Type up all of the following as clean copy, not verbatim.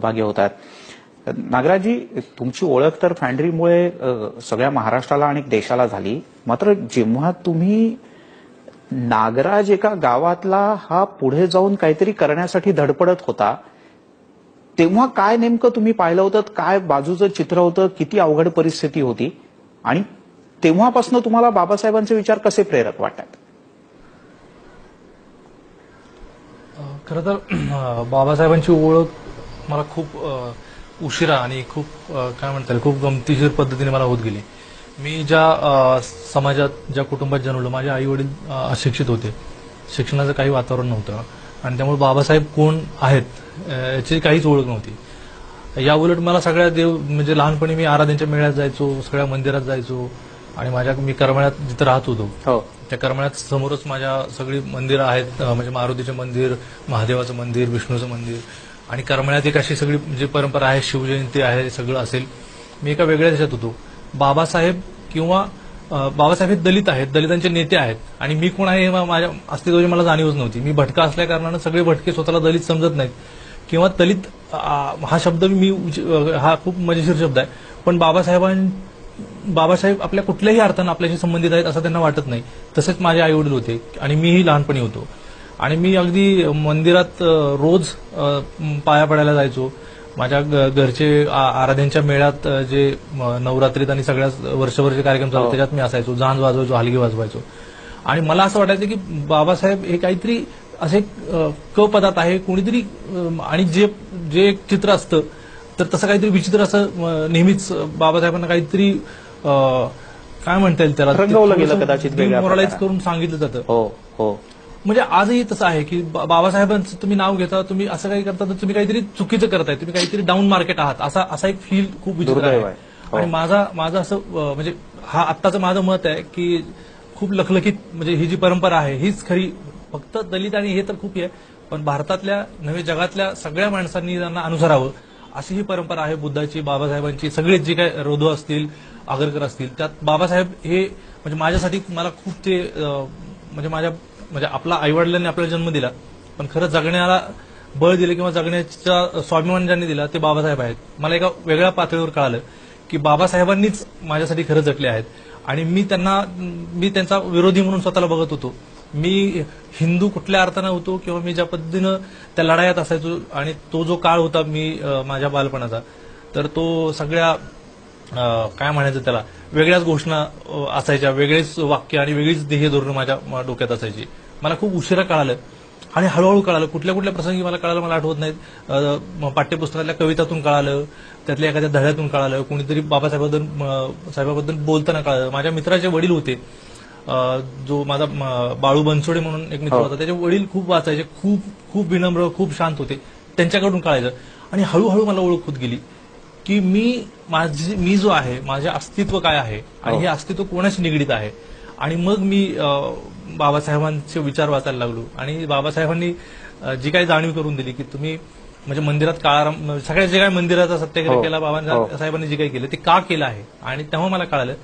भागी होतात. नागराजजी, तुमची ओळख तर फॅन्ड्रीमुळे सगळ्या महाराष्ट्राला आणि देशाला झाली. मात्र जेव्हा तुम्ही नागराज एका गावातला हा पुढे जाऊन काहीतरी करण्यासाठी धडपडत होता, तेव्हा काय नेमकं तुम्ही पाहिलं होतं? काय बाजूचं चित्र होतं? किती अवघड परिस्थिती होती? आणि तेव्हापासून तुम्हाला बाबासाहेबांचे विचार कसे प्रेरक वाटतात? खरं तर बाबासाहेबांची ओळख मला खूप उशिरा आणि खूप काय म्हणता येईल, खूप गमतीशीर पद्धतीने मला होत गेली. मी ज्या समाजात, ज्या कुटुंबात जन्मलो, माझे आई वडील अशिक्षित होते, शिक्षणाचं काही वातावरण नव्हतं आणि त्यामुळे बाबासाहेब कोण आहेत याची काहीच ओळख नव्हती. या उलट मला सगळ्या म्हणजे लहानपणी मी आराधनेच्या मेळ्यात जायचो, सगळ्या मंदिरात जायचो आणि मी करमाळ्यात जिथं राहत होतो त्या करमाळ्यात समोरच माझ्या सगळी मंदिरं आहेत. म्हणजे मारुतीचं मंदिर, महादेवाचं मंदिर, विष्णूचं मंदिर आणि करमाळ्यात एक अशी सगळी म्हणजे परंपरा आहे, शिवजयंती आहे, सगळं असेल. मी एका वेगळ्या देशात होतो. बाबासाहेब हे दलित आहेत, दलितांचे नेते आहेत आणि मी कोण आहे हे माझ्या अस्तित्वाची मला जाणीवच नव्हती. मी भटका असल्या कारणानं सगळे भटके स्वतःला दलित समजत नाहीत किंवा दलित हा शब्द हा खूप मजेशीर शब्द आहे, पण बाबासाहेब आपल्या कुठल्याही अर्थानं आपल्याशी संबंधित आहेत असं त्यांना वाटत नाही. तसेच माझे आई वडील होते आणि मीही लहानपणी होतो आणि मी अगदी मंदिरात रोज पाया पडायला जायचो. माझ्या घरचे आराध्यांच्या मेळ्यात जे नवरात्रीत आणि सगळ्या वर्षभरचे कार्यक्रम चालू त्याच्यात मी असायचो, झांज वाजवायचो, हलगी वाजवायचो आणि मला असं वाटायचं की बाबासाहेब हे काहीतरी असे क पदार्थ आहे कोणीतरी आणि जे एक चित्र असतं तर तसं काहीतरी विचित्र असं नेहमीच बाबासाहेबांना काहीतरी काय म्हणता येईल त्याला रंगवलं गेलं कदाचित, मोरलाइज करून सांगितलं जातं. हो. म्हणजे आजही तसं आहे की बाबासाहेबांचं तुम्ही नाव घेता, तुम्ही असं काही करता तर तुम्ही काहीतरी चुकीचं करताय, तुम्ही काहीतरी डाऊन मार्केट आहात असा एक फील खूप विचित्र आहे. आणि माझं असं म्हणजे हा आत्ताचं माझं मत आहे की खूप लखलखीत म्हणजे ही जी परंपरा आहे हीच खरी. फक्त दलित आणि हे तर खूप आहे, पण भारतातल्या नव्हे जगातल्या सगळ्या माणसांनी त्यांना अनुसरावं अशी ही परंपरा आहे बुद्धाची, बाबासाहेबांची. सगळेच जे काय रोधो असतील, आगरकर असतील, त्यात बाबासाहेब हे म्हणजे माझ्यासाठी मला खूप ते म्हणजे आपला आईवडिलांनी आपल्याला जन्म दिला पण खरं जगण्याला बळ दिलं किंवा जगण्याचा स्वाभिमान ज्यांनी दिला ते बाबासाहेब आहेत. मला एका वेगळ्या पातळीवर कळालं की बाबासाहेबांनीच माझ्यासाठी खरं जगले आहेत आणि मी त्यांचा विरोधी म्हणून स्वतःला बघत होतो. मी हिंदू कुठल्या अर्थानं होतो किंवा मी ज्या पद्धतीनं त्या लढायात असायचो आणि तो जो काळ होता माझ्या बालपणाचा, तर तो सगळ्या काय म्हणायचं त्याला वेगळ्याच घोषणा असायच्या, वेगळेच वाक्य आणि वेगळीच ध्येय धोरणं माझ्या डोक्यात असायची. मला खूप उशिरा कळालं आणि हळूहळू कळालं. कुठल्या प्रसंगी मला कळालं मला आठवत नाहीत. पाठ्यपुस्तकातल्या कवितातून कळालं, त्यातल्या एखाद्या धड्यातून कळालं, कोणीतरी बाबासाहेबांबद्दल बोलताना कळालं. माझ्या मित्राचे वडील होते, जो माझा बाळू बनसोडे म्हणून एक मित्र होता, त्याचे वडील खूप वाचायचे, खूप विनम्र, खूप शांत होते, त्यांच्याकडून कळायचं. आणि हळूहळू मला ओळख होत गेली की मी जो आहे, माझे अस्तित्व काय आहे आणि हे अस्तित्व कोणाशी निगडीत आहे. आणि मग मी बाबासाहेबांचे विचार वाचायला लागलो आणि बाबासाहेबांनी जी काही जाणीव करून दिली की तुम्ही म्हणजे मंदिरात काळाराम सगळ्या जे काही मंदिराचा सत्याग्रह केला बाबासाहेबांनी जे काही केलं ते का केलं आहे. आणि तेव्हा मला कळालं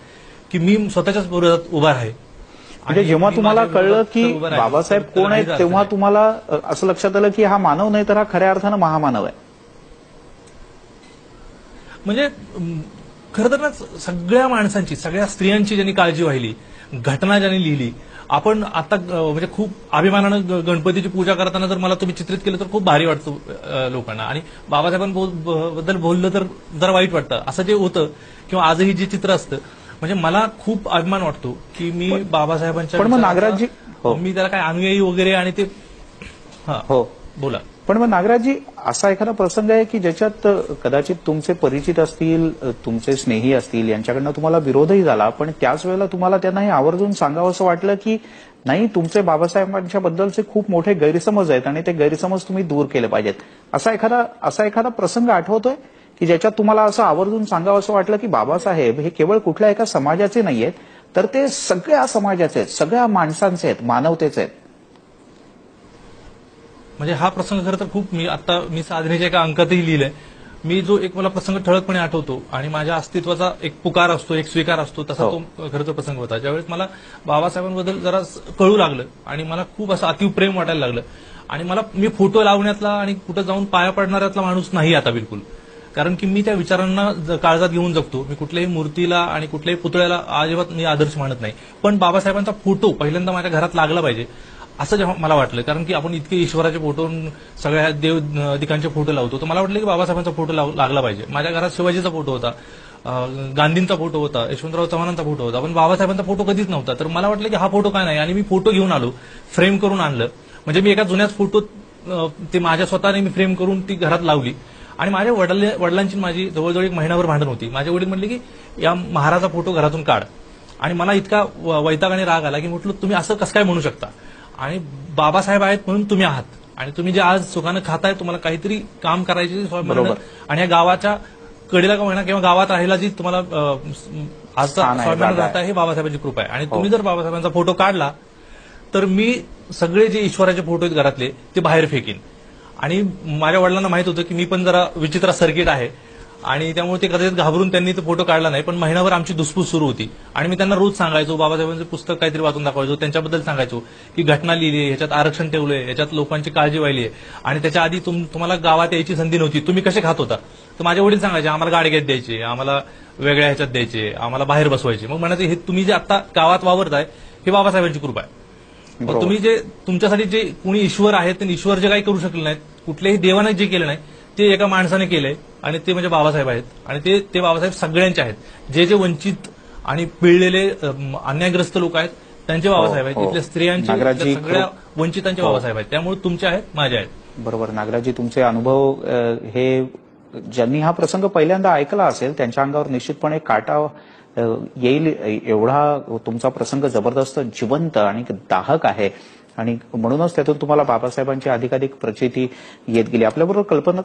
की मी स्वतःच्याच विरोधात उभा आहे. म्हणजे जेव्हा तुम्हाला कळलं की बाबासाहेब कोण आहेत तेव्हा तुम्हाला असं लक्षात आलं की हा मानव नाही तर हा खऱ्या अर्थानं महामानव आहे. म्हणजे खरं तर ना सगळ्या माणसांची, सगळ्या स्त्रियांची ज्यांनी काळजी वाहिली, घटना ज्यांनी लिहिली. आपण आता म्हणजे खूप अभिमानानं गणपतीची पूजा करताना जर मला तुम्ही चित्रित केलं तर खूप भारी वाटतं लोकांना आणि बाबासाहेबांबद्दल बोललं तर जरा वाईट वाटतं. असं जे होतं किंवा आजही जे चित्र असतं म्हणजे मला खूप अभिमान वाटतो की मी बाबासाहेबांच्या पण मग नागराजजी मी त्याला काय अनुयायी वगैरे आणि ते बोला. पण मग नागराजजी असा एखादा प्रसंग आहे की ज्याच्यात कदाचित तुमचे परिचित असतील, तुमचे स्नेही असतील, यांच्याकडनं तुम्हाला विरोधही झाला पण त्याच वेळेला तुम्हाला त्यांना हे आवर्जून सांगावं असं वाटलं की नाही, तुमचे बाबासाहेबांच्या बद्दलचे खूप मोठे गैरसमज आहेत आणि ते गैरसमज तुम्ही दूर केले पाहिजेत. असा एखादा प्रसंग आठवतोय की ज्याच्यात तुम्हाला असं आवर्जून सांगावं असं वाटलं की बाबासाहेब हे केवळ कुठल्या एका समाजाचे नाहीयेत तर ते सगळ्या समाजाचे आहेत, सगळ्या माणसांचे आहेत, मानवतेचे आहेत. म्हणजे हा प्रसंग खरं तर खूप मी साधनेच्या एका अंकातही लिहिलंय. मी जो एक मला प्रसंग ठळकपणे आठवतो आणि माझ्या अस्तित्वाचा एक पुकार असतो, एक स्वीकार असतो, तसा तो खरं तर प्रसंग होता. ज्यावेळेस मला बाबासाहेबांबद्दल जरा कळू लागलं आणि मला खूप असं अतिप्रेम वाटायला लागलं आणि मी फोटो लावण्यातला आणि कुठं जाऊन पाया पडणाऱ्यातला माणूस नाही आता बिलकुल. कारण की मी त्या विचारांना काळजात घेऊन जगतो. मी कुठल्याही मूर्तीला आणि कुठल्याही पुतळ्याला अजिबात मी आदर्श मानत नाही. पण बाबासाहेबांचा फोटो पहिल्यांदा माझ्या घरात लागला पाहिजे असं जेव्हा मला वाटलं. कारण की आपण इतके ईश्वराचे फोटो, सगळ्या देवदिकांचे फोटो लावतो, तर मला वाटलं की बाबासाहेबांचा फोटो लागला पाहिजे. माझ्या घरात शिवाजीचा फोटो होता, गांधींचा फोटो होता, यशवंतराव चव्हाणांचा फोटो होता, पण बाबासाहेबांचा फोटो कधीच नव्हता. तर मला वाटलं की हा फोटो काय नाही, आणि मी फोटो घेऊन आलो, फ्रेम करून आणलं. म्हणजे मी एका जुन्याच फोटो ते माझ्या स्वतःने मी फ्रेम करून ती घरात लावली. आणि माझ्या वडिलांची माझी जवळजवळ एक महिनाभर भांडण होती. माझे वडील म्हणले की या महाराजा फोटो घरातून काढ. आणि मला इतका वैताग आणि राग आला की म्हटलं तुम्ही असं कसं काय म्हणू शकता, आणि बाबासाहेब आहेत म्हणून तुम्ही आहात, आणि तुम्ही जे आज सुखानं खाताय, तुम्हाला काहीतरी काम करायची आणि या गावाच्या कडेला का म्हणा किंवा गावात राहायला जी तुम्हाला आज स्वाभिमान राहत आहे, हे बाबासाहेबांची कृपा आहे. आणि तुम्ही जर बाबासाहेबांचा फोटो काढला तर मी सगळे जे ईश्वराचे फोटो आहेत घरातले ते बाहेर फेकीन. आणि माझ्या वडिलांना माहित होतं की मी पण जरा विचित्र सर्किट आहे, आणि त्यामुळे ते कदाचित घाबरून त्यांनी तो फोटो काढला नाही. पण महिनाभर आमची धुसफूस सुरू होती आणि मी त्यांना रोज सांगायचो, बाबासाहेबांचं पुस्तक काहीतरी वाचून दाखवायचो, त्यांच्याबद्दल सांगायचो की घटना लिहिली, ह्याच्यात आरक्षण ठेवलंय, ह्याच्यात लोकांची काळजी वाहिली आहे, आणि त्याच्या आधी तुम्हाला गावात यायची संधी नव्हती, तुम्ही कसे खात होता. तर माझे वडील सांगायचे आम्हाला गाडग्यात द्यायचे, आम्हाला वेगळ्या ह्याच्यात द्यायचे, आम्हाला बाहेर बसवायचे. मग म्हणायचे हे तुम्ही जे आता गावात वावरताय हे बाबासाहेबांची कृपा आहे. तुम्ही जे तुमच्यासाठी जे कोणी ईश्वर आहेत, ते ईश्वर जे काही करू शकले नाहीत, कुठल्याही देवाने जे केलं नाही ते एका माणसाने केलंय, आणि ते म्हणजे बाबासाहेब आहेत. आणि ते बाबासाहेब सगळ्यांचे आहेत. जे वंचित आणि पिळलेले अन्यायग्रस्त लोक आहेत त्यांचे बाबासाहेब आहेत, तिथल्या स्त्रियांचे, सगळ्या वंचितांचे बाबासाहेब आहेत. त्यामुळे तुमचे आहेत, माझे आहेत. बरोबर. नागराजजी, तुमचे अनुभव हे ज्यांनी हा प्रसंग पहिल्यांदा ऐकला असेल त्यांच्या अंगावर निश्चितपणे काटा येईल एवढा तुमचा प्रसंग जबरदस्त, जिवंत आणि दाहक आहे. आणि म्हणूनच त्यातून तुम्हाला बाबासाहेबांची अधिकाधिक प्रचिती येत गेली. आपल्याबरोबर कल्पना